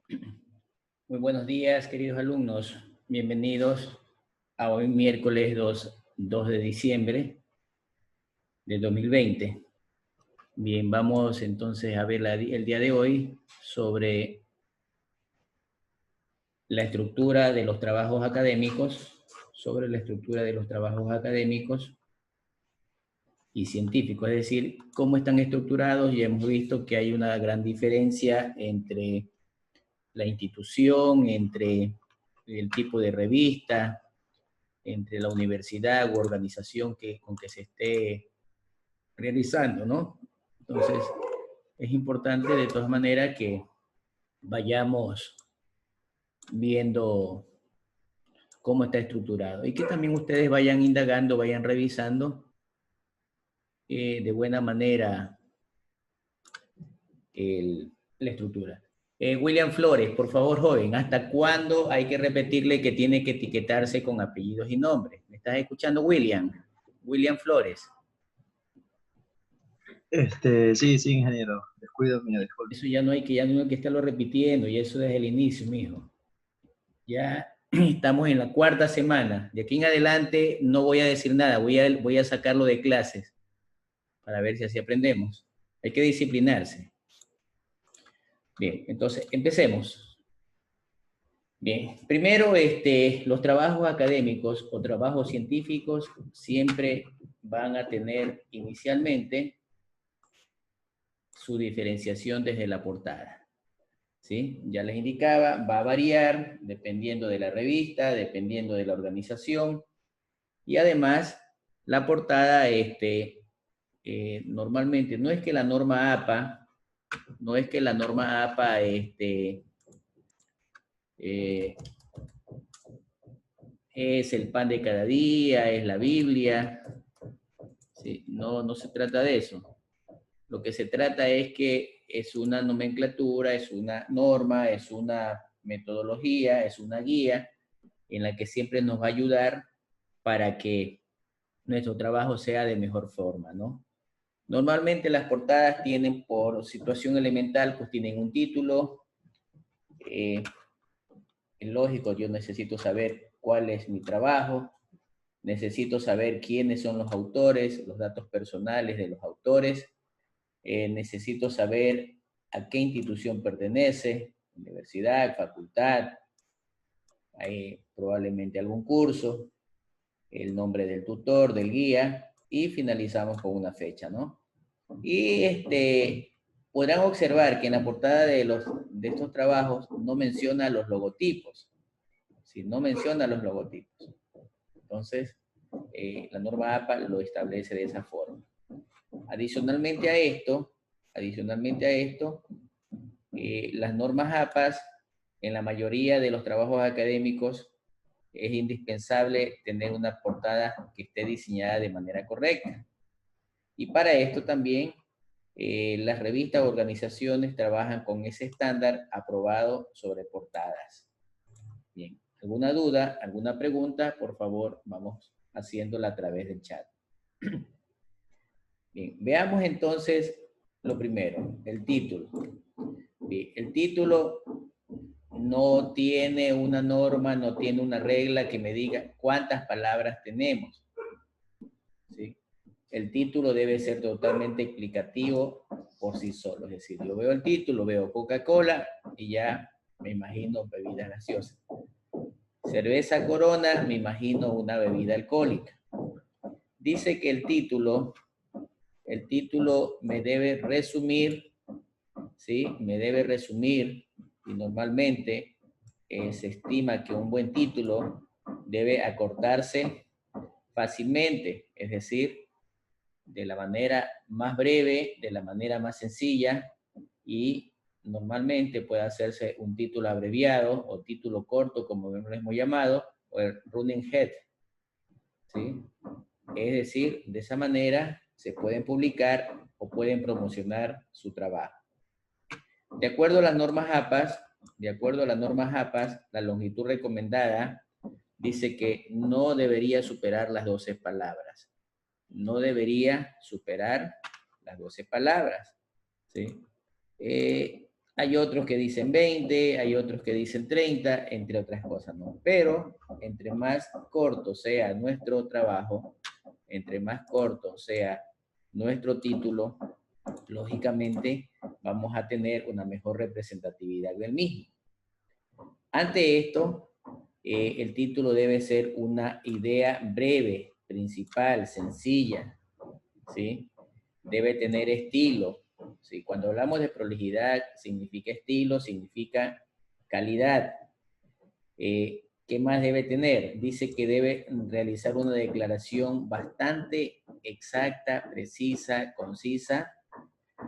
Muy buenos días, queridos alumnos. Bienvenidos a hoy miércoles 2 de diciembre de 2020. Bien, vamos entonces a ver el día de hoy sobre la estructura de los trabajos académicos, y científicos, es decir, cómo están estructurados, y hemos visto que hay una gran diferencia entre la institución, entre el tipo de revista, entre la universidad u organización con que se esté realizando, ¿no? Entonces, es importante de todas maneras que vayamos viendo cómo está estructurado y que también ustedes vayan indagando, vayan revisando de buena manera la estructura. William Flores, por favor, joven, ¿hasta cuándo hay que repetirle que tiene que etiquetarse con apellidos y nombres? ¿Me estás escuchando, William? William Flores. Sí, sí, ingeniero. Descuido mío, disculpe. Eso ya no hay que estarlo repitiendo, y eso desde el inicio, mijo. Ya estamos en la cuarta semana. De aquí en adelante no voy a decir nada, voy a sacarlo de clases para ver si así aprendemos. Hay que disciplinarse. Bien, entonces empecemos. Bien, primero, los trabajos académicos o trabajos científicos siempre van a tener inicialmente su diferenciación desde la portada. ¿Sí? Ya les indicaba, va a variar dependiendo de la revista, dependiendo de la organización, y además la portada, normalmente, no es que la norma APA, eh, es el pan de cada día, es la Biblia, ¿sí? No, no se trata de eso. Lo que se trata es que es una nomenclatura, es una norma, es una metodología, es una guía en la que siempre nos va a ayudar para que nuestro trabajo sea de mejor forma, ¿no? Normalmente las portadas tienen, por situación elemental, pues tienen un título. Es lógico, yo necesito saber cuál es mi trabajo, necesito saber quiénes son los autores, los datos personales de los autores, necesito saber a qué institución pertenece, universidad, facultad, hay probablemente algún curso, el nombre del tutor, del guía, y finalizamos con una fecha, ¿no? Y podrán observar que en la portada de estos trabajos no menciona los logotipos, ¿sí? No menciona los logotipos. Entonces, la norma APA lo establece de esa forma. Adicionalmente a esto, las normas APAs, en la mayoría de los trabajos académicos, es indispensable tener una portada que esté diseñada de manera correcta. Y para esto también las revistas o organizaciones trabajan con ese estándar aprobado sobre portadas. Bien, ¿alguna duda, alguna pregunta? Por favor, vamos haciéndola a través del chat. Bien, veamos entonces lo primero, el título. Bien, el título no tiene una norma, no tiene una regla que me diga cuántas palabras tenemos, ¿sí? El título debe ser totalmente explicativo por sí solo. Es decir, yo veo el título, veo Coca-Cola y ya me imagino bebidas gaseosas. Cerveza Corona, me imagino una bebida alcohólica. Dice que el título me debe resumir, ¿sí? Me debe resumir, y normalmente se estima que un buen título debe acortarse fácilmente, es decir, de la manera más breve, de la manera más sencilla, y normalmente puede hacerse un título abreviado o título corto, como lo hemos llamado, o el running head, ¿sí? Es decir, de esa manera se pueden publicar o pueden promocionar su trabajo. De acuerdo a las normas APAS, la longitud recomendada dice que no debería superar las 12 palabras. No debería superar las 12 palabras, ¿sí? Hay otros que dicen 20, hay otros que dicen 30, entre otras cosas, ¿no? Pero entre más corto sea nuestro trabajo, entre más corto sea nuestro título, lógicamente vamos a tener una mejor representatividad del mismo. Ante esto, el título debe ser una idea breve, principal, sencilla, ¿sí? Debe tener estilo. ¿Sí? Cuando hablamos de prolijidad, significa estilo, significa calidad. ¿Qué más debe tener? Dice que debe realizar una declaración bastante exacta, precisa, concisa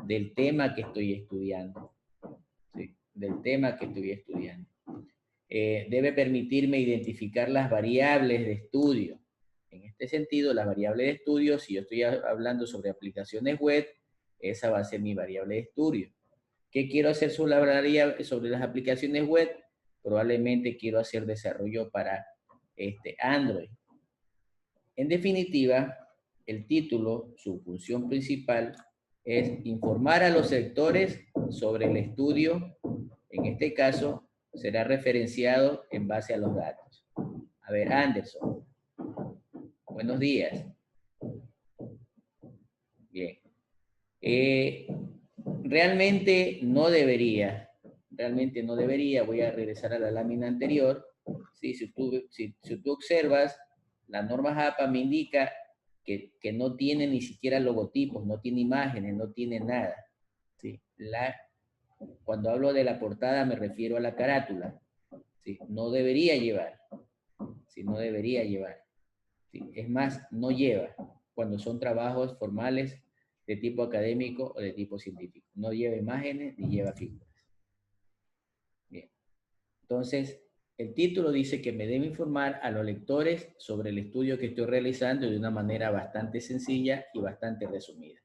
del tema que estoy estudiando. ¿Sí? Del tema que estoy estudiando. Debe permitirme identificar las variables de estudio. En este sentido, las variables de estudio, si yo estoy hablando sobre aplicaciones web, esa va a ser mi variable de estudio. ¿Qué quiero hacer sobre las aplicaciones web? Probablemente quiero hacer desarrollo para Android. En definitiva, el título, su función principal, es informar a los sectores sobre el estudio. En este caso, será referenciado en base a los datos. A ver, Anderson. Buenos días. Bien. Realmente no debería, voy a regresar a la lámina anterior. ¿Sí? Si tú observas, la norma JAPA me indica que no tiene ni siquiera logotipos, no tiene imágenes, no tiene nada. ¿Sí? Cuando hablo de la portada me refiero a la carátula. ¿Sí? No debería llevar. ¿Sí? No debería llevar. ¿Sí? Es más, no lleva cuando son trabajos formales de tipo académico o de tipo científico. No lleva imágenes ni lleva figuras. Bien. Entonces, el título dice que me debe informar a los lectores sobre el estudio que estoy realizando de una manera bastante sencilla y bastante resumida.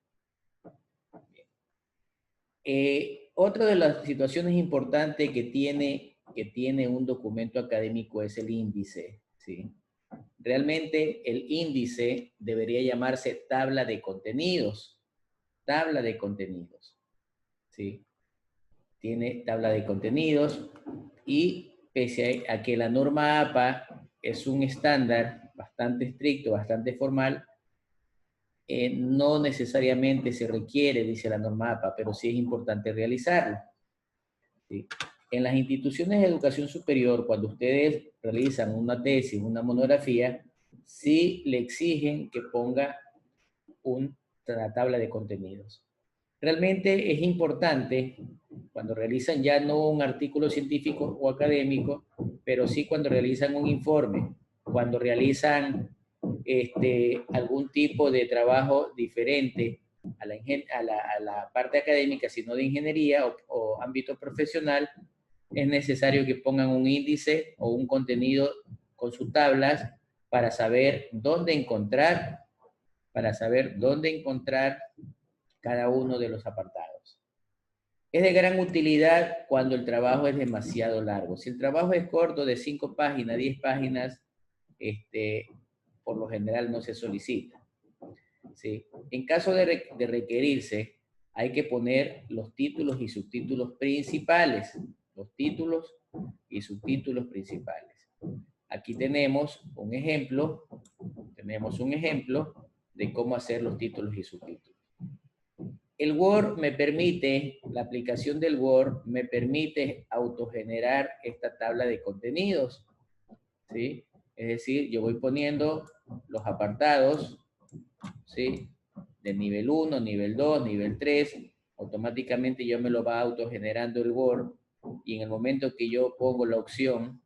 Otra de las situaciones importantes que tiene un documento académico es el índice, ¿sí? Realmente el índice debería llamarse tabla de contenidos. Tabla de contenidos, ¿sí? Tiene tabla de contenidos y pese a que la norma APA es un estándar bastante estricto, bastante formal, no necesariamente se requiere, dice la norma APA, pero sí es importante realizarlo. ¿Sí? En las instituciones de educación superior, cuando ustedes realizan una tesis, una monografía, sí le exigen que ponga una tabla de contenidos. Realmente es importante cuando realizan ya no un artículo científico o académico, pero sí cuando realizan un informe, cuando realizan algún tipo de trabajo diferente a la parte académica, sino de ingeniería o ámbito profesional, es necesario que pongan un índice o un contenido con sus tablas para saber dónde encontrar cada uno de los apartados. Es de gran utilidad cuando el trabajo es demasiado largo. Si el trabajo es corto, de 5 páginas, 10 páginas, por lo general no se solicita. ¿Sí? En caso de requerirse, hay que poner los títulos y subtítulos principales. Los títulos y subtítulos principales. Aquí tenemos un ejemplo de cómo hacer los títulos y subtítulos. El Word me permite, la aplicación del Word me permite autogenerar esta tabla de contenidos, ¿sí? Es decir, yo voy poniendo los apartados, ¿sí? De nivel 1, nivel 2, nivel 3, automáticamente yo me lo va autogenerando el Word, y en el momento que yo pongo la opción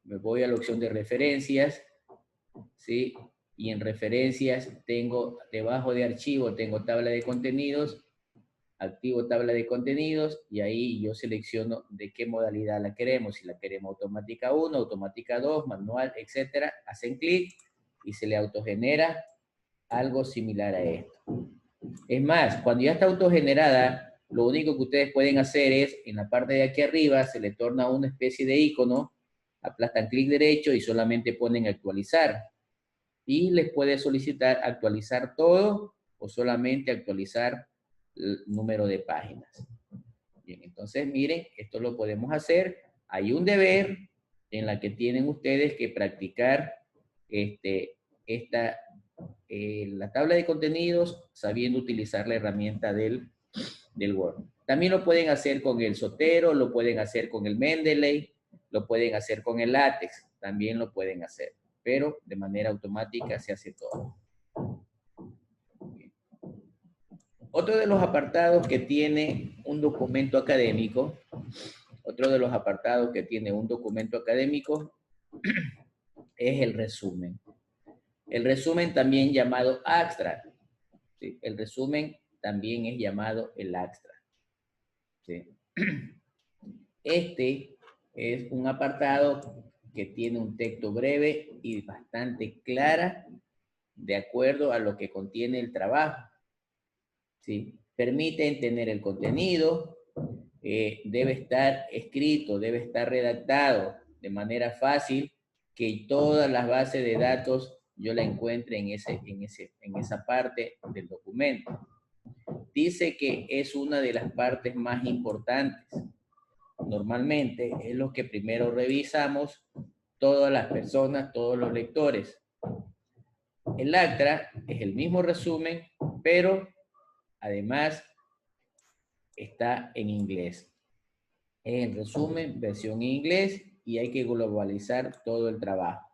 me voy a la opción de referencias, ¿sí? Y en referencias tengo, debajo de archivo, tengo tabla de contenidos, activo tabla de contenidos, y ahí yo selecciono de qué modalidad la queremos, si la queremos automática 1, automática 2, manual, etcétera. Hacen clic y se le autogenera algo similar a esto. Es más, cuando ya está autogenerada, lo único que ustedes pueden hacer es, en la parte de aquí arriba, se le torna una especie de icono, aplastan clic derecho y solamente ponen actualizar. Y les puede solicitar actualizar todo o solamente actualizar el número de páginas. Bien, entonces miren, esto lo podemos hacer. Hay un deber en la que tienen ustedes que practicar la tabla de contenidos sabiendo utilizar la herramienta del Word. También lo pueden hacer con el Zotero, lo pueden hacer con el Mendeley, lo pueden hacer con el LaTeX, también lo pueden hacer, pero de manera automática se hace todo. Otro de los apartados que tiene un documento académico, es el resumen. El resumen también llamado abstract. ¿Sí? El resumen también es llamado el abstract. ¿Sí? Este es un apartado que tiene un texto breve y bastante clara de acuerdo a lo que contiene el trabajo. ¿Sí? Permite entender el contenido, debe estar escrito, debe estar redactado de manera fácil, que todas las bases de datos yo la encuentre en esa parte del documento. Dice que es una de las partes más importantes. Normalmente es lo que primero revisamos todas las personas, todos los lectores. El ACTRA es el mismo resumen, pero además está en inglés. Es el resumen, versión en inglés, y hay que globalizar todo el trabajo.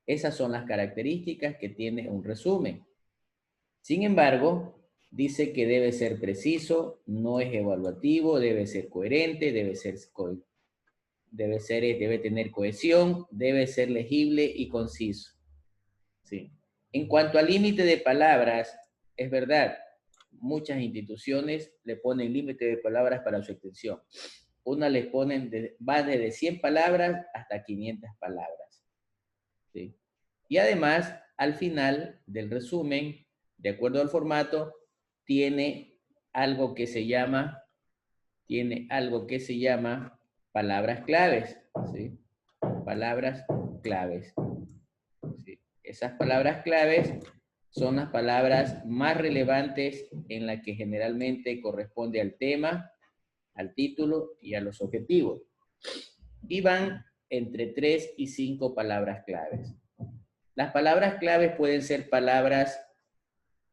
Esas son las características que tiene un resumen. Sin embargo, dice que debe ser preciso, no es evaluativo, debe ser coherente, debe tener cohesión, debe ser legible y conciso. ¿Sí? En cuanto al límite de palabras, es verdad, muchas instituciones le ponen límite de palabras para su extensión. Una les ponen, va desde 100 palabras hasta 500 palabras. ¿Sí? Y además, al final del resumen, de acuerdo al formato, tiene algo que se llama palabras claves. ¿Sí? Palabras claves. ¿Sí? Esas palabras claves son las palabras más relevantes en las que generalmente corresponde al tema, al título y a los objetivos. Y van entre 3 y 5 palabras claves. Las palabras claves pueden ser palabras,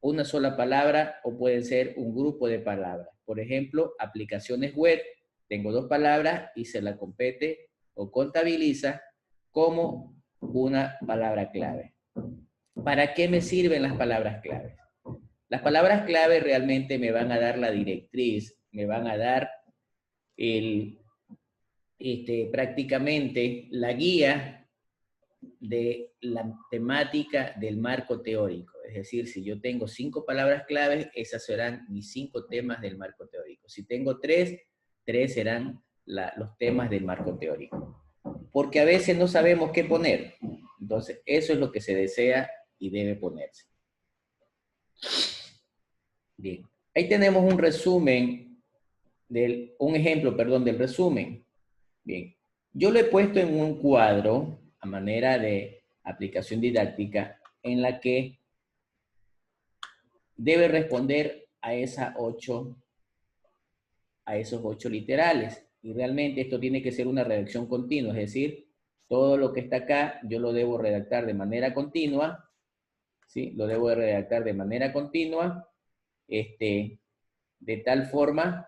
una sola palabra, o pueden ser un grupo de palabras. Por ejemplo, aplicaciones web, tengo 2 palabras y se la compete o contabiliza como una palabra clave. ¿Para qué me sirven las palabras claves? Las palabras clave realmente me van a dar la directriz, me van a dar prácticamente la guía de la temática del marco teórico. Es decir, si yo tengo 5 palabras claves, esas serán mis 5 temas del marco teórico. Si tengo 3 serán los temas del marco teórico. Porque a veces no sabemos qué poner. Entonces, eso es lo que se desea y debe ponerse. Bien, ahí tenemos un resumen, un ejemplo del resumen. Bien, yo lo he puesto en un cuadro a manera de aplicación didáctica en la que debe responder a esos 8 literales. Y realmente esto tiene que ser una redacción continua, es decir, todo lo que está acá yo lo debo redactar de manera continua, ¿sí? Lo debo de redactar de manera continua, de tal forma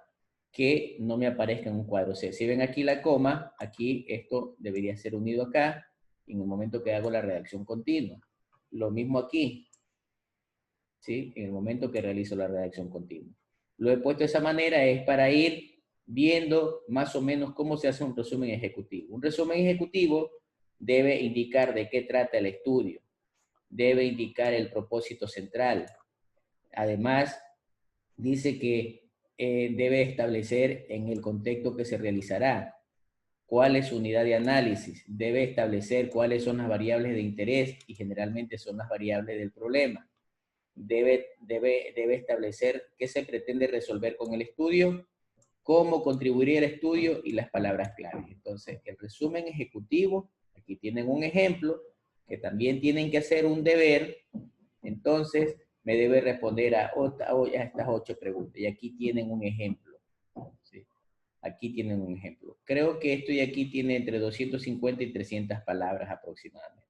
que no me aparezca en un cuadro. O sea, si ven aquí la coma, aquí esto debería ser unido acá, en el momento que hago la redacción continua. Lo mismo aquí, ¿sí? En el momento que realizo la redacción continua. Lo he puesto de esa manera, es para ir viendo más o menos cómo se hace un resumen ejecutivo. Un resumen ejecutivo debe indicar de qué trata el estudio, debe indicar el propósito central. Además, dice que debe establecer en el contexto que se realizará cuál es su unidad de análisis, debe establecer cuáles son las variables de interés y generalmente son las variables del problema. Debe establecer qué se pretende resolver con el estudio, cómo contribuiría el estudio y las palabras clave. Entonces, el resumen ejecutivo, aquí tienen un ejemplo, que también tienen que hacer un deber. Entonces, me debe responder a estas 8 preguntas. Y aquí tienen un ejemplo. ¿Sí? Aquí tienen un ejemplo. Creo que esto de aquí tiene entre 250 y 300 palabras aproximadamente.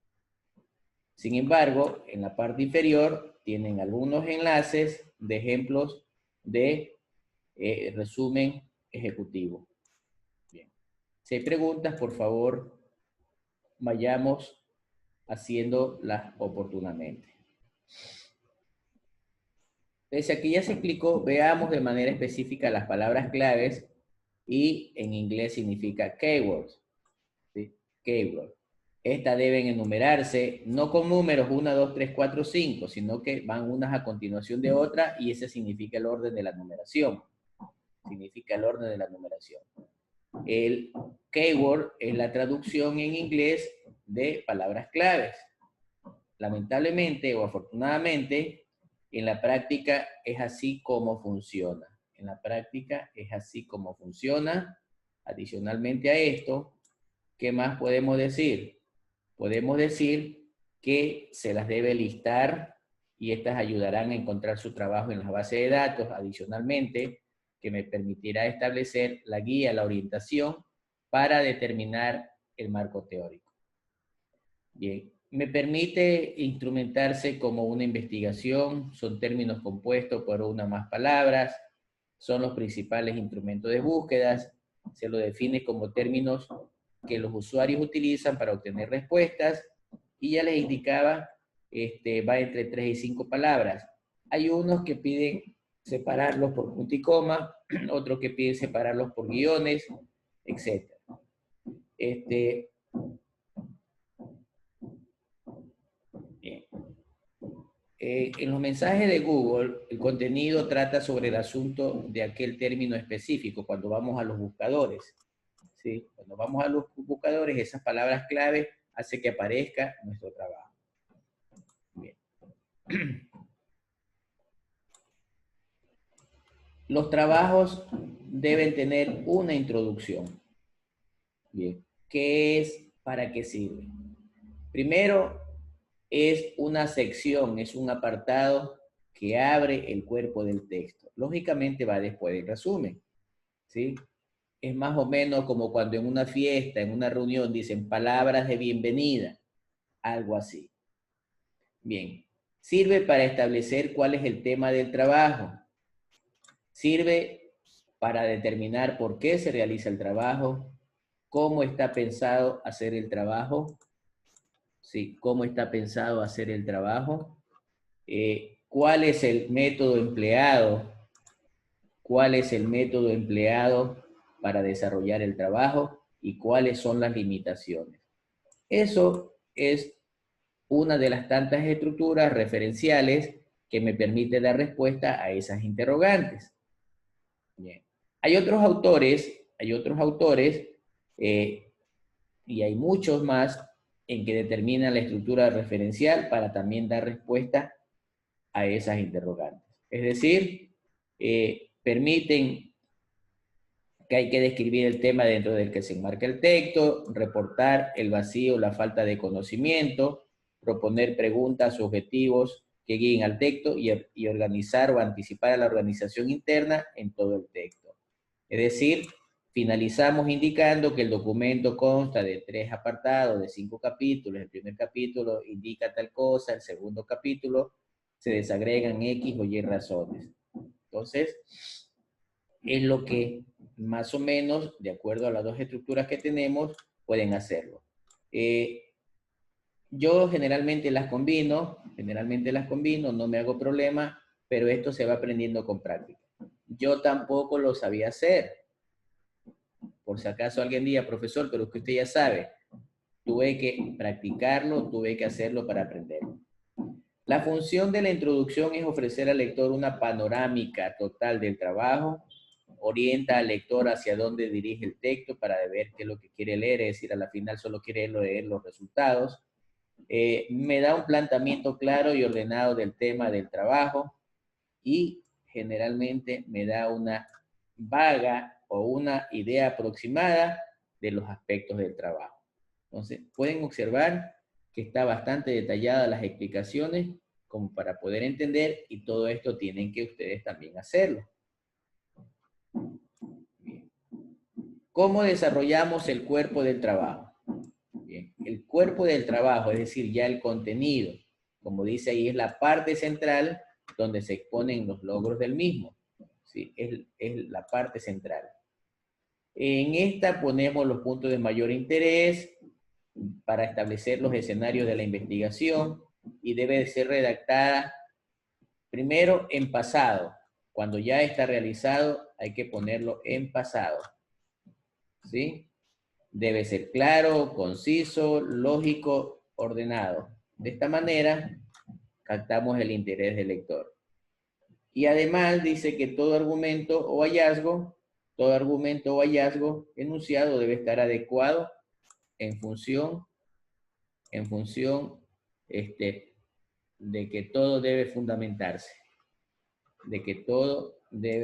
Sin embargo, en la parte inferior tienen algunos enlaces de ejemplos de resumen ejecutivo. Bien. Si hay preguntas, por favor, vayamos haciéndolas oportunamente. Desde aquí ya se explicó, veamos de manera específica las palabras claves y en inglés significa keywords. ¿Sí? Keyword. Estas deben enumerarse no con números 1, 2, 3, 4, 5, sino que van unas a continuación de otras y ese significa el orden de la numeración. Significa el orden de la numeración. El keyword es la traducción en inglés de palabras claves. Lamentablemente o afortunadamente, en la práctica es así como funciona. En la práctica es así como funciona. Adicionalmente a esto, ¿qué más podemos decir? Podemos decir que se las debe listar y estas ayudarán a encontrar su trabajo en la base de datos. Adicionalmente, que me permitirá establecer la guía, la orientación para determinar el marco teórico. Bien, me permite instrumentarse como una investigación, son términos compuestos por una o más palabras, son los principales instrumentos de búsquedas, se lo define como términos que los usuarios utilizan para obtener respuestas, y ya les indicaba, va entre 3 y 5 palabras. Hay unos que piden separarlos por punto y coma, otros que piden separarlos por guiones, etc. Bien. En los mensajes de Google, el contenido trata sobre el asunto de aquel término específico, cuando vamos a los buscadores. ¿Sí? Cuando vamos a los buscadores, esas palabras clave hacen que aparezca nuestro trabajo. Bien. Los trabajos deben tener una introducción. Bien. ¿Qué es? ¿Para qué sirve? Primero, es una sección, es un apartado que abre el cuerpo del texto. Lógicamente va después del resumen. ¿Sí? Es más o menos como cuando en una fiesta, en una reunión, dicen palabras de bienvenida. Algo así. Bien. Sirve para establecer cuál es el tema del trabajo. Sirve para determinar por qué se realiza el trabajo, cómo está pensado hacer el trabajo, ¿sí? Cómo está pensado hacer el trabajo, cuál es el método empleado, cuál es el método empleado para desarrollar el trabajo y cuáles son las limitaciones. Eso es una de las tantas estructuras referenciales que me permite dar respuesta a esas interrogantes. Bien. Hay otros autores, y hay muchos más en que determinan la estructura referencial para también dar respuesta a esas interrogantes. Es decir, permiten que hay que describir el tema dentro del que se enmarca el texto, reportar el vacío, la falta de conocimiento, proponer preguntas, objetivos que guíen al texto y organizar o anticipar a la organización interna en todo el texto. Es decir, finalizamos indicando que el documento consta de 3 apartados, de 5 capítulos. El primer capítulo indica tal cosa, el segundo capítulo se desagregan X o Y razones. Entonces, es lo que más o menos, de acuerdo a las dos estructuras que tenemos, pueden hacerlo. Yo generalmente las combino, no me hago problema, pero esto se va aprendiendo con práctica. Yo tampoco lo sabía hacer. Por si acaso alguien diga, profesor, pero es que usted ya sabe. Tuve que practicarlo, tuve que hacerlo para aprenderlo. La función de la introducción es ofrecer al lector una panorámica total del trabajo, orienta al lector hacia dónde dirige el texto para ver qué es lo que quiere leer, es decir, a la final solo quiere leer los resultados. Me da un planteamiento claro y ordenado del tema del trabajo y generalmente me da una vaga o una idea aproximada de los aspectos del trabajo. Entonces, pueden observar que está bastante detallada las explicaciones como para poder entender, y todo esto tienen que ustedes también hacerlo. Bien. ¿Cómo desarrollamos el cuerpo del trabajo? Bien. El cuerpo del trabajo, es decir, ya el contenido, como dice ahí, es la parte central donde se exponen los logros del mismo. ¿Sí? Es la parte central. En esta ponemos los puntos de mayor interés para establecer los escenarios de la investigación y debe de ser redactada primero en pasado. Cuando ya está realizado, hay que ponerlo en pasado. ¿Sí? Debe ser claro, conciso, lógico, ordenado. De esta manera, captamos el interés del lector. Y además dice que todo argumento o hallazgo enunciado debe estar adecuado en función de que todo debe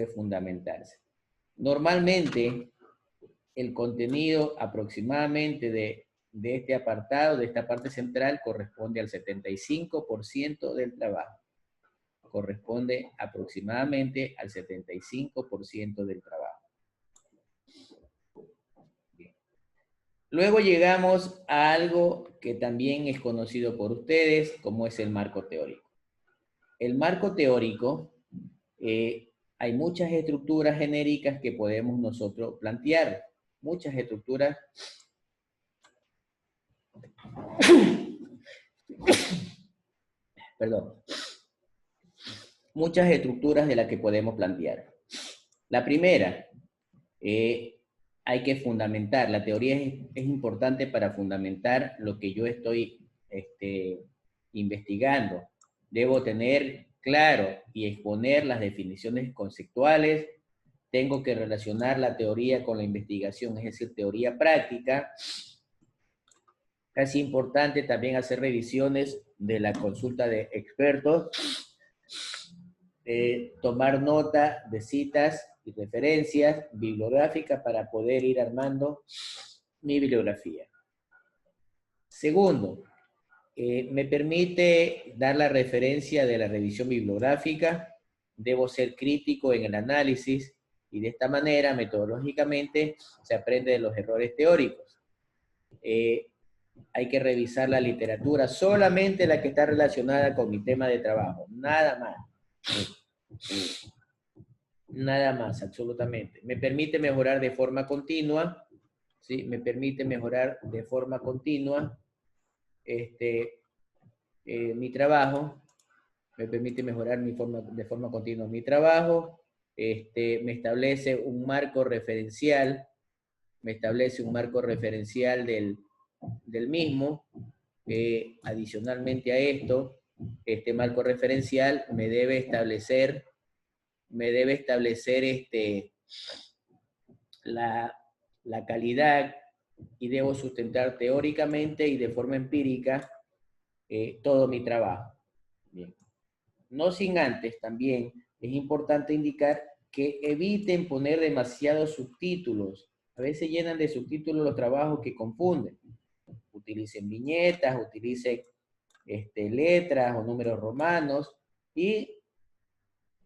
fundamentarse. Normalmente, el contenido aproximadamente de este apartado, de esta parte central, corresponde al 75% del trabajo. Corresponde aproximadamente al 75% del trabajo. Bien. Luego llegamos a algo que también es conocido por ustedes, como es el marco teórico. El marco teórico, hay muchas estructuras genéricas que podemos nosotros plantear. Muchas estructuras perdón, muchas estructuras de las que podemos plantear. La primera, hay que fundamentar, la teoría es importante para fundamentar lo que yo estoy investigando. Debo tener claro y exponer las definiciones conceptuales, tengo que relacionar la teoría con la investigación, es decir, teoría práctica. Es importante también hacer revisiones de la consulta de expertos, tomar nota de citas y referencias bibliográficas para poder ir armando mi bibliografía. Segundo, me permite dar la referencia de la revisión bibliográfica, debo ser crítico en el análisis y de esta manera, metodológicamente, se aprende de los errores teóricos. Hay que revisar la literatura, solamente la que está relacionada con mi tema de trabajo, nada más. Nada más, absolutamente. Me permite mejorar de forma continua, ¿sí? Me permite mejorar de forma continua mi trabajo, me permite mejorar de forma continua mi trabajo, me establece un marco referencial, del mismo. Adicionalmente a esto, este marco referencial me debe establecer la calidad y debo sustentar teóricamente y de forma empírica todo mi trabajo. Bien. No sin antes, también es importante indicar que eviten poner demasiados subtítulos. A veces llenan de subtítulos los trabajos que confunden. Utilicen viñetas, utilicen letras o números romanos y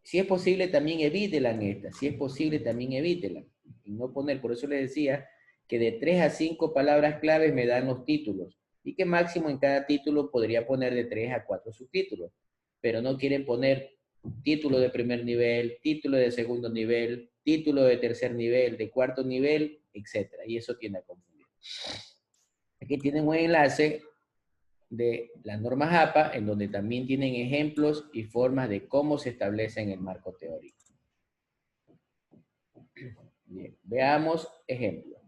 si es posible también evítelan estas, si es posible también evítelan. Y no poner, por eso les decía que de 3 a 5 palabras claves me dan los títulos y que máximo en cada título podría poner de 3 a 4 subtítulos, pero no quieren poner título de primer nivel, título de segundo nivel, título de tercer nivel, de cuarto nivel, etc. Y eso tiende a confundir. Aquí tienen un enlace de las normas APA, en donde también tienen ejemplos y formas de cómo se establecen el marco teórico. Bien, veamos ejemplo.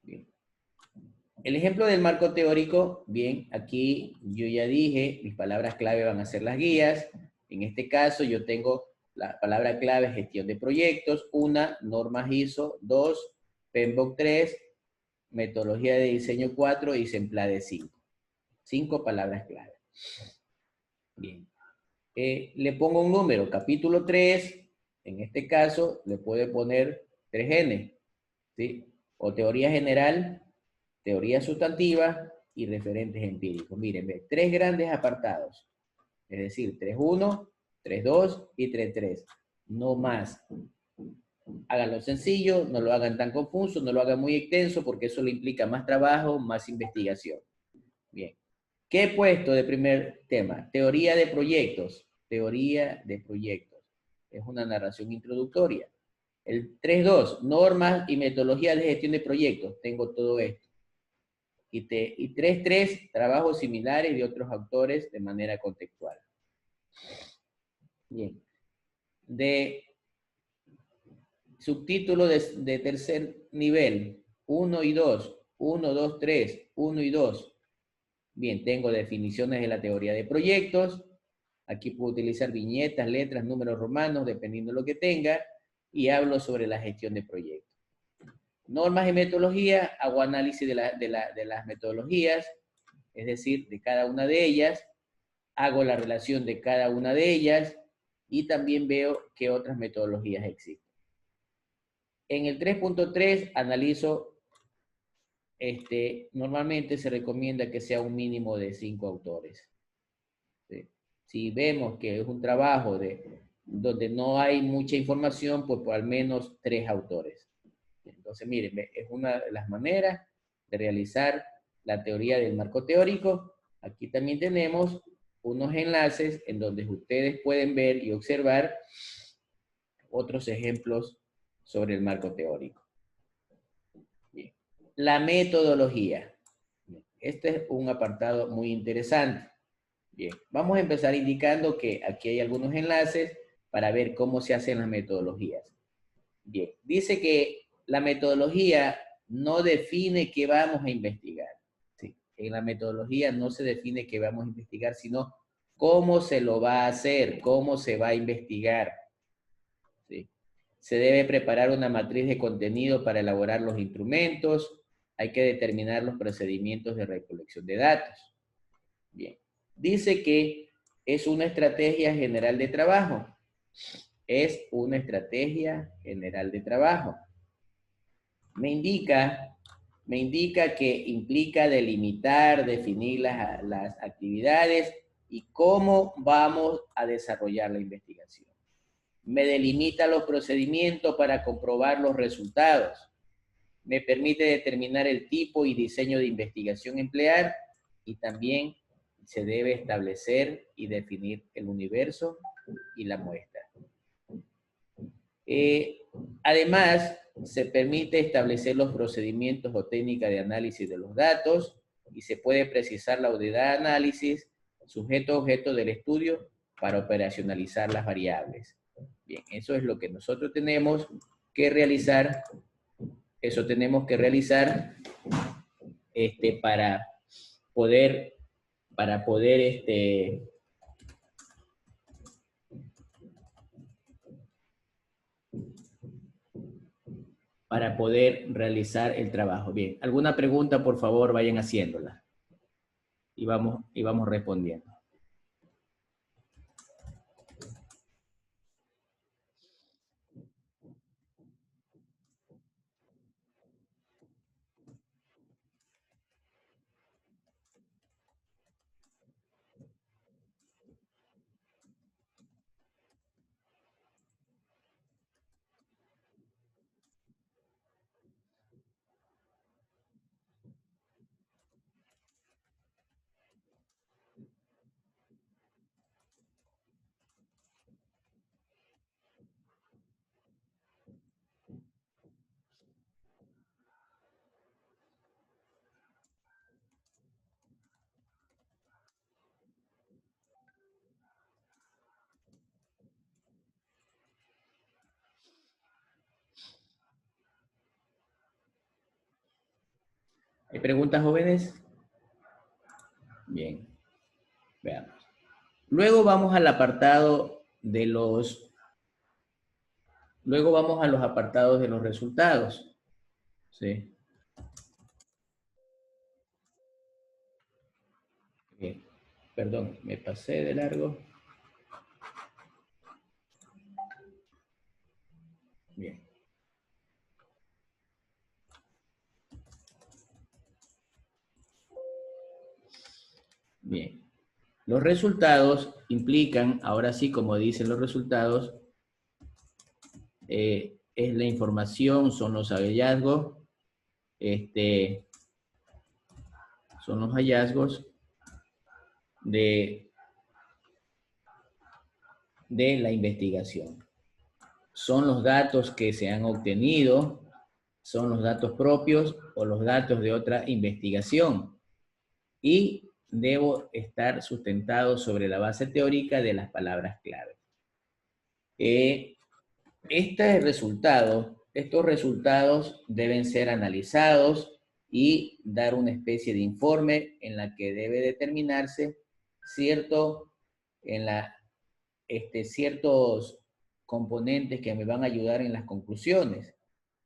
Bien. El ejemplo del marco teórico, bien, aquí yo ya dije, mis palabras clave van a ser las guías. En este caso yo tengo la palabra clave gestión de proyectos, 1, normas ISO, 2, PMBOK 3, metodología de diseño 4 y SEMPLADE 5. 5 palabras clave. Bien. Le pongo un número, capítulo 3, en este caso le puedo poner 3N, ¿sí? O teoría general, teoría sustantiva, y referentes empíricos. Miren, ve, 3 grandes apartados, es decir, 3.1, 3.2 y 3.3. No más. Háganlo sencillo, no lo hagan tan confuso, no lo hagan muy extenso, porque eso le implica más trabajo, más investigación. Bien. ¿Qué he puesto de primer tema? Teoría de proyectos. Teoría de proyectos. Es una narración introductoria. El 3.2, normas y metodologías de gestión de proyectos. Tengo todo esto. Y 3.3, trabajos similares de otros autores de manera contextual. Bien. De subtítulo de tercer nivel, 1 y 2, 1, 2, 3, 1 y 2. Bien, tengo definiciones de la teoría de proyectos. Aquí puedo utilizar viñetas, letras, números romanos, dependiendo de lo que tenga. Y hablo sobre la gestión de proyectos. Normas y metodología, hago análisis de las metodologías, es decir, de cada una de ellas. Hago la relación de cada una de ellas y también veo qué otras metodologías existen. En el 3.3 analizo, normalmente se recomienda que sea un mínimo de 5 autores. ¿Sí? Si vemos que es un trabajo donde no hay mucha información, pues por al menos 3 autores. Entonces, miren, es una de las maneras de realizar la teoría del marco teórico. Aquí también tenemos unos enlaces en donde ustedes pueden ver y observar otros ejemplos sobre el marco teórico. Bien. La metodología. Este es un apartado muy interesante. Bien, vamos a empezar indicando que aquí hay algunos enlaces para ver cómo se hacen las metodologías. Bien, dice que la metodología no define qué vamos a investigar. ¿Sí? En la metodología no se define qué vamos a investigar, sino cómo se lo va a hacer, cómo se va a investigar. ¿Sí? Se debe preparar una matriz de contenido para elaborar los instrumentos, hay que determinar los procedimientos de recolección de datos. Bien, dice que es una estrategia general de trabajo. Es una estrategia general de trabajo. Me indica que implica delimitar, definir las actividades y cómo vamos a desarrollar la investigación. Me delimita los procedimientos para comprobar los resultados. Me permite determinar el tipo y diseño de investigación a emplear y también se debe establecer y definir el universo y la muestra. Además, se permite establecer los procedimientos o técnicas de análisis de los datos y se puede precisar la unidad de análisis, sujeto-objeto del estudio para operacionalizar las variables. Bien, eso es lo que nosotros tenemos que realizar. Eso tenemos que realizar para poder realizar el trabajo. Bien, ¿alguna pregunta? Por favor, vayan haciéndola. Y vamos respondiendo. ¿Hay preguntas, jóvenes? Bien, veamos. Luego vamos al apartado de los... Luego vamos a los apartados de los resultados. ¿Sí? Bien. Perdón, me pasé de largo. Bien. Bien. Los resultados implican, ahora sí, como dicen los resultados, es la información, son los hallazgos, son los hallazgos de la investigación. Son los datos que se han obtenido, son los datos propios o los datos de otra investigación. Y debo estar sustentado sobre la base teórica de las palabras clave. Estos resultados deben ser analizados y dar una especie de informe en la que debe determinarse ciertos componentes que me van a ayudar en las conclusiones.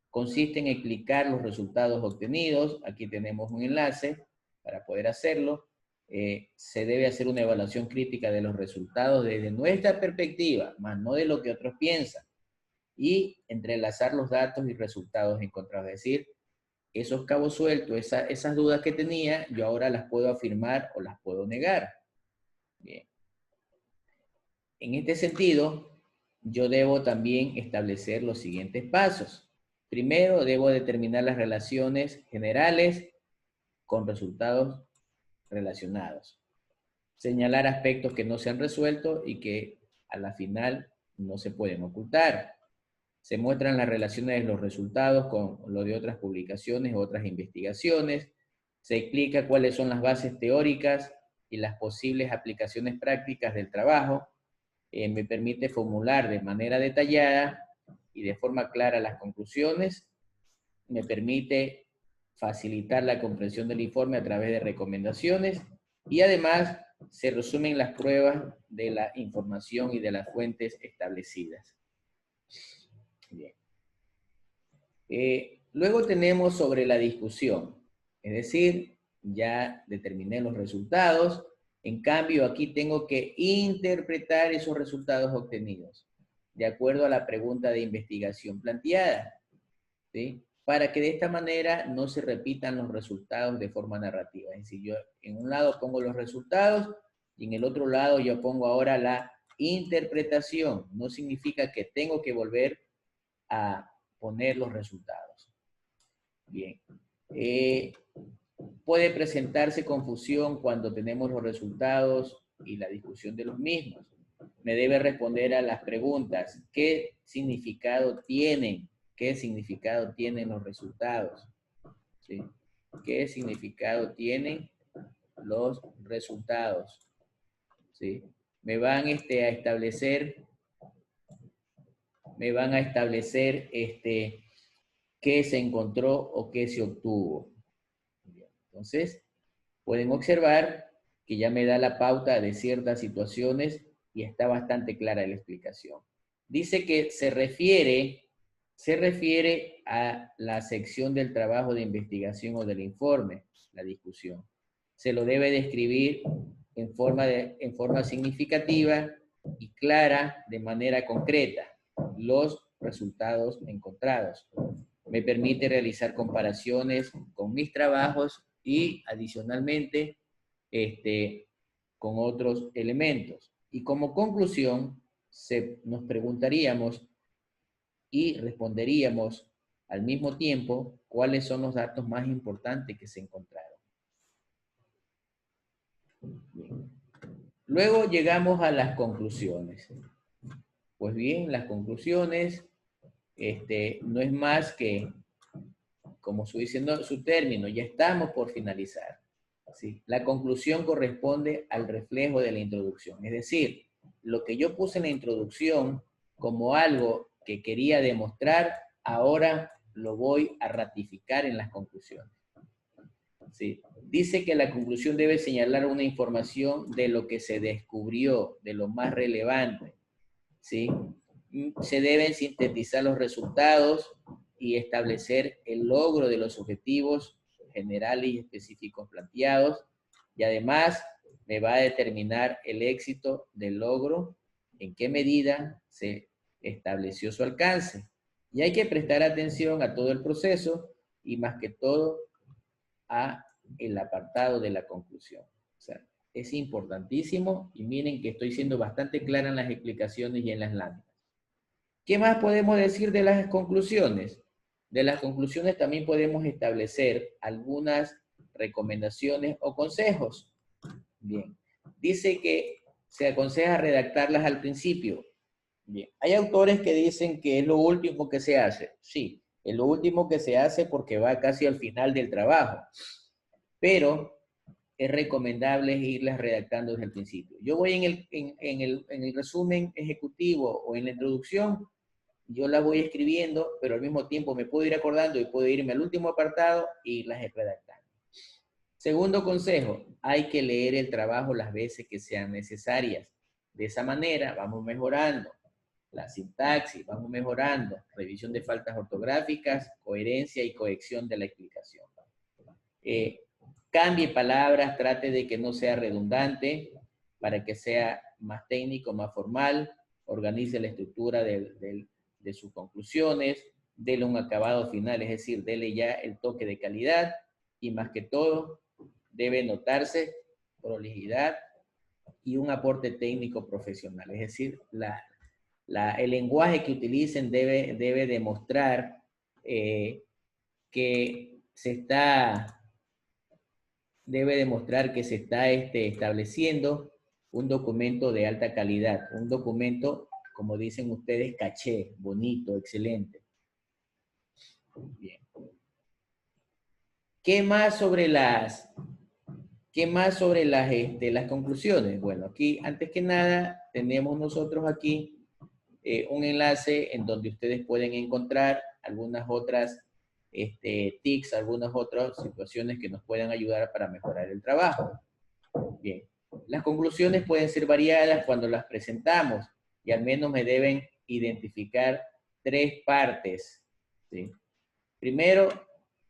Consiste en explicar los resultados obtenidos. Aquí tenemos un enlace para poder hacerlo. Se debe hacer una evaluación crítica de los resultados desde nuestra perspectiva, más no de lo que otros piensan. Y entrelazar los datos y resultados encontrados. Es decir, esos cabos sueltos, esas dudas que tenía, yo ahora las puedo afirmar o las puedo negar. Bien. En este sentido, yo debo también establecer los siguientes pasos. Primero, debo determinar las relaciones generales con resultados relacionados. Señalar aspectos que no se han resuelto y que a la final no se pueden ocultar. Se muestran las relaciones de los resultados con lo de otras publicaciones o otras investigaciones. Se explica cuáles son las bases teóricas y las posibles aplicaciones prácticas del trabajo. Me permite formular de manera detallada y de forma clara las conclusiones. Me permite facilitar la comprensión del informe a través de recomendaciones. Y además se resumen las pruebas de la información y de las fuentes establecidas. Bien. Luego tenemos sobre la discusión, es decir, ya determiné los resultados, en cambio aquí tengo que interpretar esos resultados obtenidos, de acuerdo a la pregunta de investigación planteada, ¿sí? Para que de esta manera no se repitan los resultados de forma narrativa. Es decir, yo en un lado pongo los resultados y en el otro lado yo pongo ahora la interpretación. No significa que tengo que volver a poner los resultados. Bien. Puede presentarse confusión cuando tenemos los resultados y la discusión de los mismos. Me debe responder a las preguntas. ¿Qué significado tienen? ¿Qué significado tienen los resultados? ¿Sí? ¿Qué significado tienen los resultados? ¿Sí? Me van a establecer qué se encontró o qué se obtuvo. Entonces, pueden observar que ya me da la pauta de ciertas situaciones y está bastante clara la explicación. Dice que se refiere a la sección del trabajo de investigación o del informe, la discusión. Se lo debe describir en forma significativa y clara, de manera concreta, los resultados encontrados. Me permite realizar comparaciones con mis trabajos y adicionalmente con otros elementos. Y como conclusión, nos preguntaríamos y responderíamos al mismo tiempo cuáles son los datos más importantes que se encontraron. Bien. Luego llegamos a las conclusiones. Pues bien, las conclusiones no es más que, como diciendo su término, ya estamos por finalizar. ¿Sí? La conclusión corresponde al reflejo de la introducción. Es decir, lo que yo puse en la introducción como algo que quería demostrar, ahora lo voy a ratificar en las conclusiones. ¿Sí? Dice que la conclusión debe señalar una información de lo que se descubrió, de lo más relevante. ¿Sí? Se deben sintetizar los resultados y establecer el logro de los objetivos generales y específicos planteados, y además me va a determinar el éxito del logro, en qué medida se estableció su alcance. Y hay que prestar atención a todo el proceso y más que todo a el apartado de la conclusión. O sea, es importantísimo y miren que estoy siendo bastante clara en las explicaciones y en las láminas. ¿Qué más podemos decir de las conclusiones? De las conclusiones también podemos establecer algunas recomendaciones o consejos. Bien, dice que se aconseja redactarlas al principio. Bien, hay autores que dicen que es lo último que se hace. Sí, es lo último que se hace porque va casi al final del trabajo. Pero es recomendable irlas redactando desde el principio. Yo voy en el resumen ejecutivo o en la introducción, yo las voy escribiendo, pero al mismo tiempo me puedo ir acordando y puedo irme al último apartado y irlas redactando. Segundo consejo, hay que leer el trabajo las veces que sean necesarias. De esa manera vamos mejorando la sintaxis, vamos mejorando revisión de faltas ortográficas, coherencia y cohesión de la explicación. Cambie palabras, trate de que no sea redundante, para que sea más técnico, más formal, organice la estructura de sus conclusiones, dele un acabado final, es decir, dele ya el toque de calidad, y más que todo, debe notarse prolijidad y un aporte técnico profesional, es decir, el lenguaje que utilicen debe demostrar que se está estableciendo un documento de alta calidad, un documento, como dicen ustedes, caché, bonito, excelente. Bien. ¿Qué más sobre las conclusiones? Bueno, aquí, antes que nada, tenemos nosotros aquí un enlace en donde ustedes pueden encontrar algunas otras tics, algunas otras situaciones que nos puedan ayudar para mejorar el trabajo. Bien, las conclusiones pueden ser variadas cuando las presentamos y al menos me deben identificar 3 partes. ¿Sí? Primero,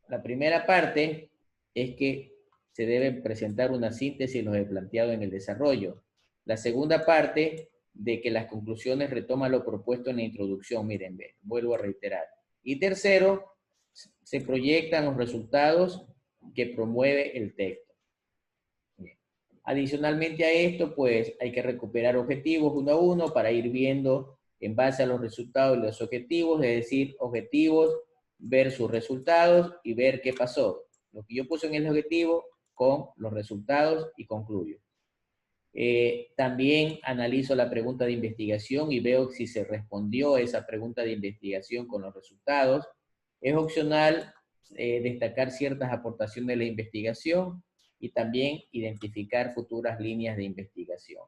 la primera parte es que se debe presentar una síntesis de lo que he planteado en el desarrollo. La segunda parte, de que las conclusiones retoman lo propuesto en la introducción. Miren, vuelvo a reiterar. Y tercero, se proyectan los resultados que promueve el texto. Bien. Adicionalmente a esto, pues hay que recuperar objetivos uno a uno para ir viendo en base a los resultados y los objetivos, es decir, objetivos versus resultados y ver qué pasó. Lo que yo puse en el objetivo con los resultados y concluyo. También analizo la pregunta de investigación y veo si se respondió a esa pregunta de investigación con los resultados. Es opcional destacar ciertas aportaciones de la investigación y también identificar futuras líneas de investigación.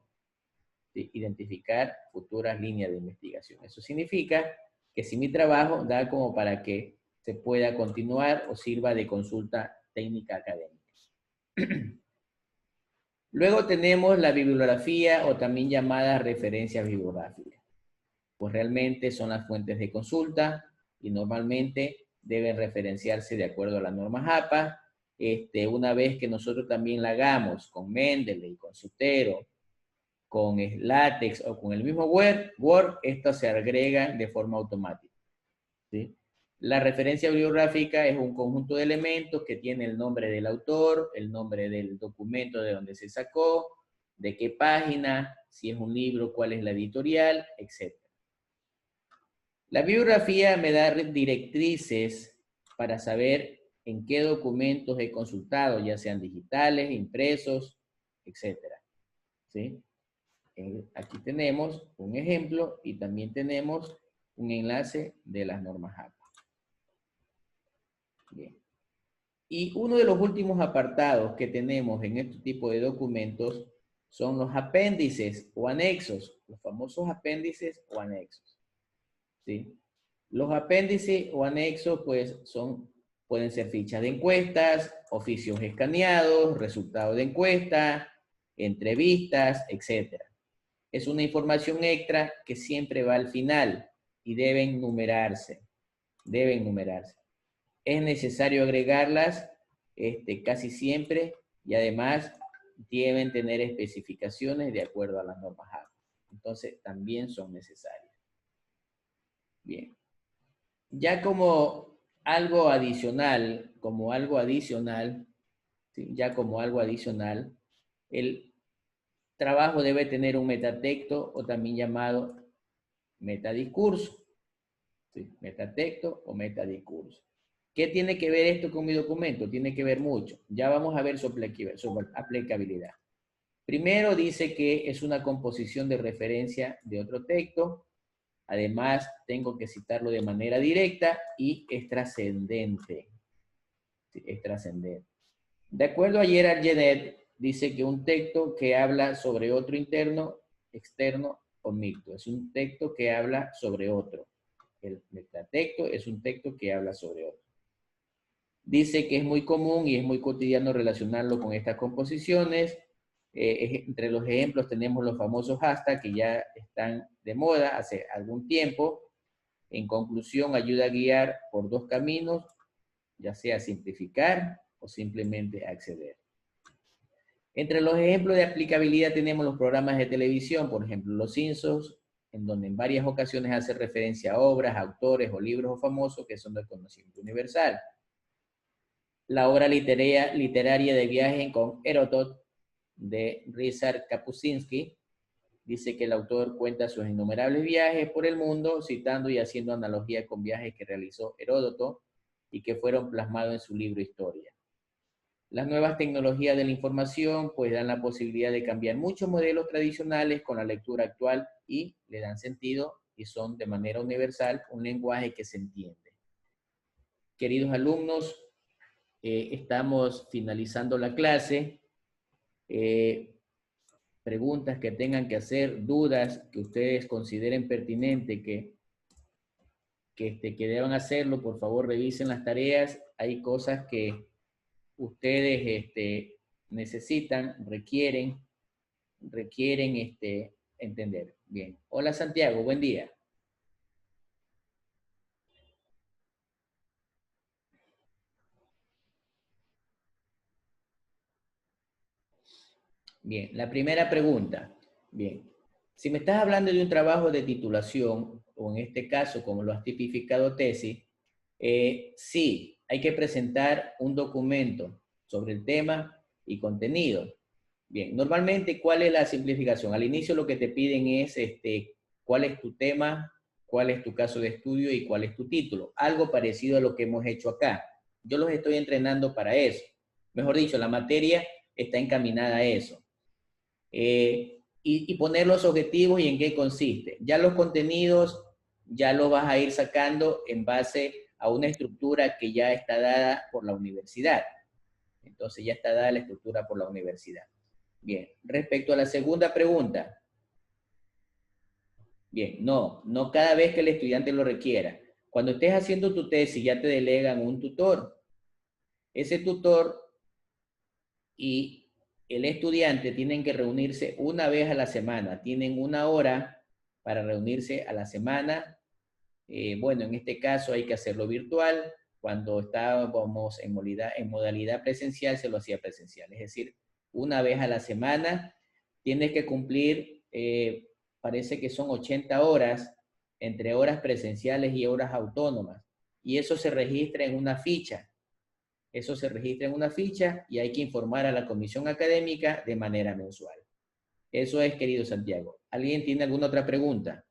¿Sí? Identificar futuras líneas de investigación. Eso significa que si mi trabajo da como para que se pueda continuar o sirva de consulta técnica académica. Luego tenemos la bibliografía o también llamadas referencias bibliográficas. Pues realmente son las fuentes de consulta y normalmente deben referenciarse de acuerdo a las normas APA. Una vez que nosotros también la hagamos con Mendeley, con Zotero, con LaTeX o con el mismo Word, estas se agregan de forma automática. ¿Sí? La referencia bibliográfica es un conjunto de elementos que tiene el nombre del autor, el nombre del documento de donde se sacó, de qué página, si es un libro, cuál es la editorial, etc. La bibliografía me da directrices para saber en qué documentos he consultado, ya sean digitales, impresos, etc. ¿Sí? Aquí tenemos un ejemplo y también tenemos un enlace de las normas APA. Bien. Y uno de los últimos apartados que tenemos en este tipo de documentos son los apéndices o anexos, los famosos apéndices o anexos. ¿Sí? Los apéndices o anexos pues pueden ser fichas de encuestas, oficios escaneados, resultados de encuesta, entrevistas, etc. Es una información extra que siempre va al final y deben numerarse. Deben numerarse. Es necesario agregarlas casi siempre y además deben tener especificaciones de acuerdo a las normas APA. Entonces también son necesarias. Bien. Ya como algo adicional, ¿sí? Ya como algo adicional, trabajo debe tener un metatexto o también llamado metadiscurso. ¿Sí? Metatexto o metadiscurso. ¿Qué tiene que ver esto con mi documento? Tiene que ver mucho. Ya vamos a ver su aplicabilidad. Primero dice que es una composición de referencia de otro texto. Además, tengo que citarlo de manera directa y es trascendente. Sí, es trascendente. De acuerdo a Gerard Genet, dice que un texto que habla sobre otro interno, externo o mixto. Es un texto que habla sobre otro. El metatexto es un texto que habla sobre otro. Dice que es muy común y es muy cotidiano relacionarlo con estas composiciones. Entre los ejemplos tenemos los famosos hashtags que ya están de moda hace algún tiempo. En conclusión, ayuda a guiar por dos caminos, ya sea simplificar o simplemente acceder. Entre los ejemplos de aplicabilidad tenemos los programas de televisión, por ejemplo, Los Simpsons, en donde en varias ocasiones hace referencia a obras, autores o libros famosos que son de conocimiento universal. La obra literaria de Viaje con Heródoto, de Ryszard Kapuscinski, dice que el autor cuenta sus innumerables viajes por el mundo, citando y haciendo analogía con viajes que realizó Heródoto y que fueron plasmados en su libro Historia. Las nuevas tecnologías de la información pues dan la posibilidad de cambiar muchos modelos tradicionales con la lectura actual y le dan sentido y son de manera universal un lenguaje que se entiende. Queridos alumnos, estamos finalizando la clase. Preguntas que tengan que hacer, dudas que ustedes consideren pertinente que deban hacerlo, por favor revisen las tareas. Hay cosas que ustedes necesitan, requieren entender. Bien. Hola Santiago, buen día. Bien, la primera pregunta. Bien, si me estás hablando de un trabajo de titulación, o en este caso, como lo has tipificado tesis, sí, hay que presentar un documento sobre el tema y contenido. Bien, normalmente, ¿cuál es la simplificación? Al inicio lo que te piden es cuál es tu tema, cuál es tu caso de estudio y cuál es tu título. Algo parecido a lo que hemos hecho acá. Yo los estoy entrenando para eso. Mejor dicho, la materia está encaminada a eso. Y poner los objetivos y en qué consiste. Ya los contenidos ya los vas a ir sacando en base a una estructura que ya está dada por la universidad. Entonces ya está dada la estructura por la universidad. Bien, respecto a la segunda pregunta. Bien, no cada vez que el estudiante lo requiera. Cuando estés haciendo tu tesis ya te delegan un tutor. Ese tutor y el estudiante tienen que reunirse una vez a la semana. Tienen una hora para reunirse a la semana. Bueno, en este caso hay que hacerlo virtual. Cuando estábamos en modalidad presencial, se lo hacía presencial. Es decir, una vez a la semana tienes que cumplir, parece que son 80 horas, entre horas presenciales y horas autónomas. Y eso se registra en una ficha. Eso se registra en una ficha y hay que informar a la comisión académica de manera mensual. Eso es, querido Santiago. ¿Alguien tiene alguna otra pregunta?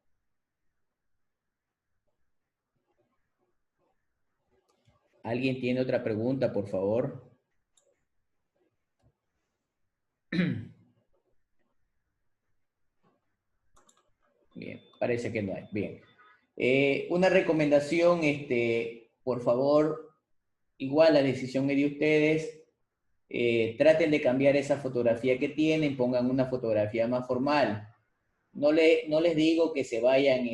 ¿Alguien tiene otra pregunta, por favor? Bien, parece que no hay. Bien. Una recomendación, por favor, igual la decisión es de ustedes. Traten de cambiar esa fotografía que tienen, pongan una fotografía más formal. No les digo que se vayan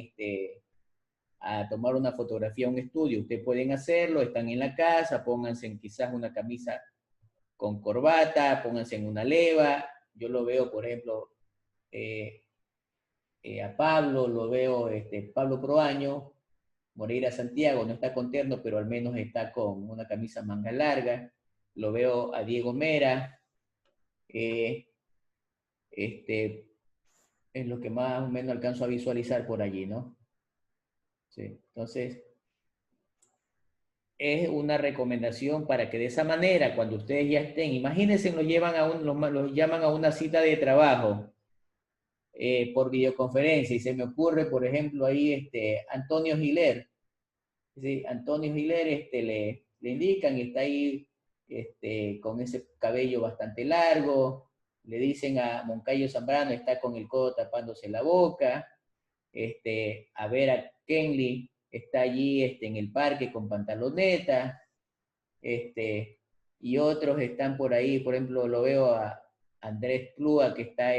a tomar una fotografía a un estudio. Ustedes pueden hacerlo, están en la casa, pónganse en quizás una camisa con corbata, pónganse en una leva. Yo lo veo, por ejemplo, a Pablo, lo veo, Pablo Proaño, Moreira Santiago, no está con terno, pero al menos está con una camisa manga larga. Lo veo a Diego Mera, es lo que más o menos alcanzo a visualizar por allí, ¿no? Sí, entonces, es una recomendación para que de esa manera, cuando ustedes ya estén, imagínense, los llaman a una cita de trabajo por videoconferencia, y se me ocurre, por ejemplo, ahí Antonio Giler. ¿Sí? Antonio Giler le indican y está ahí con ese cabello bastante largo. Le dicen a Moncayo Zambrano, está con el codo tapándose la boca. A ver a Kenley, está allí en el parque con pantaloneta. Y otros están por ahí, por ejemplo, lo veo a Andrés Plúa que está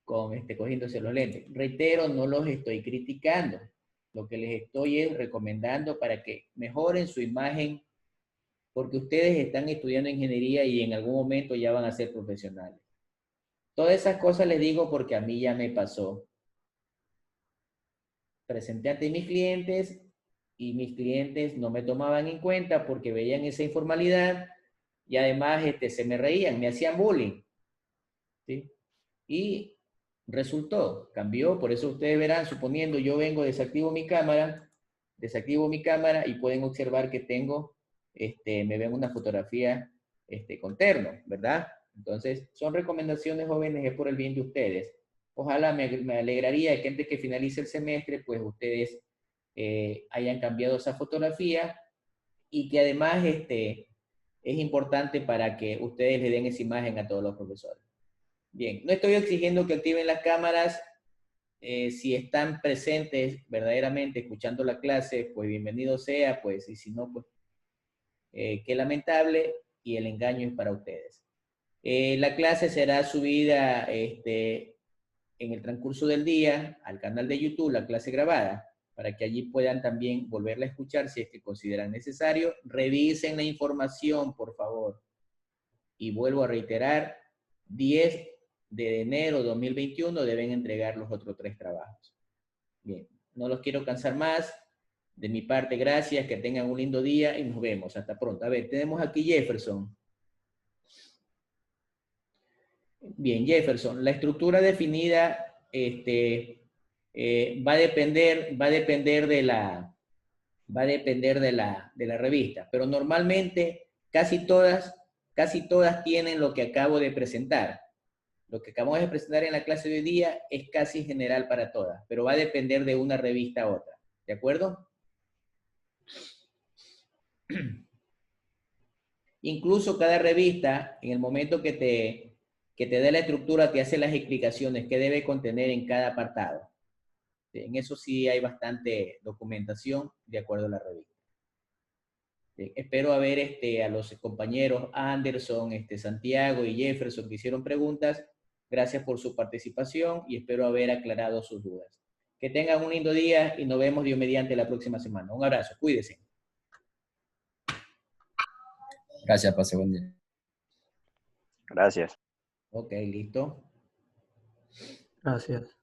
cogiéndose los lentes. Reitero, no los estoy criticando. Lo que les estoy es recomendando para que mejoren su imagen, porque ustedes están estudiando ingeniería y en algún momento ya van a ser profesionales. Todas esas cosas les digo porque a mí ya me pasó. Presenté ante mis clientes y mis clientes no me tomaban en cuenta porque veían esa informalidad y además se me reían, me hacían bullying. ¿Sí? Y resultó, cambió, por eso ustedes verán, suponiendo yo vengo, desactivo mi cámara y pueden observar que tengo, me ven una fotografía con terno, ¿verdad? Entonces, son recomendaciones jóvenes, es por el bien de ustedes. Ojalá me alegraría que antes que finalice el semestre, pues ustedes hayan cambiado esa fotografía y que además es importante para que ustedes le den esa imagen a todos los profesores. Bien, no estoy exigiendo que activen las cámaras. Si están presentes verdaderamente escuchando la clase, pues bienvenido sea, pues, y si no, pues, qué lamentable, y el engaño es para ustedes. La clase será subida en el transcurso del día al canal de YouTube, la clase grabada, para que allí puedan también volverla a escuchar si es que consideran necesario. Revisen la información, por favor. Y vuelvo a reiterar, 10 de enero de 2021 deben entregar los otros 3 trabajos. Bien, no los quiero cansar más. De mi parte, gracias, que tengan un lindo día y nos vemos. Hasta pronto. A ver, tenemos aquí Jefferson. Bien, Jefferson, la estructura definida va a depender de la revista, pero normalmente casi todas tienen lo que acabo de presentar. Lo que acabamos de presentar en la clase de hoy día es casi general para todas, pero va a depender de una revista a otra. ¿De acuerdo? Incluso cada revista, en el momento que te dé la estructura, te hace las explicaciones que debe contener en cada apartado. En eso sí hay bastante documentación de acuerdo a la revista. Espero haber a los compañeros Anderson, Santiago y Jefferson que hicieron preguntas. Gracias por su participación y espero haber aclarado sus dudas. Que tengan un lindo día y nos vemos Dios mediante la próxima semana. Un abrazo, cuídense. Gracias, pase buen día. Gracias. Ok, listo. Gracias.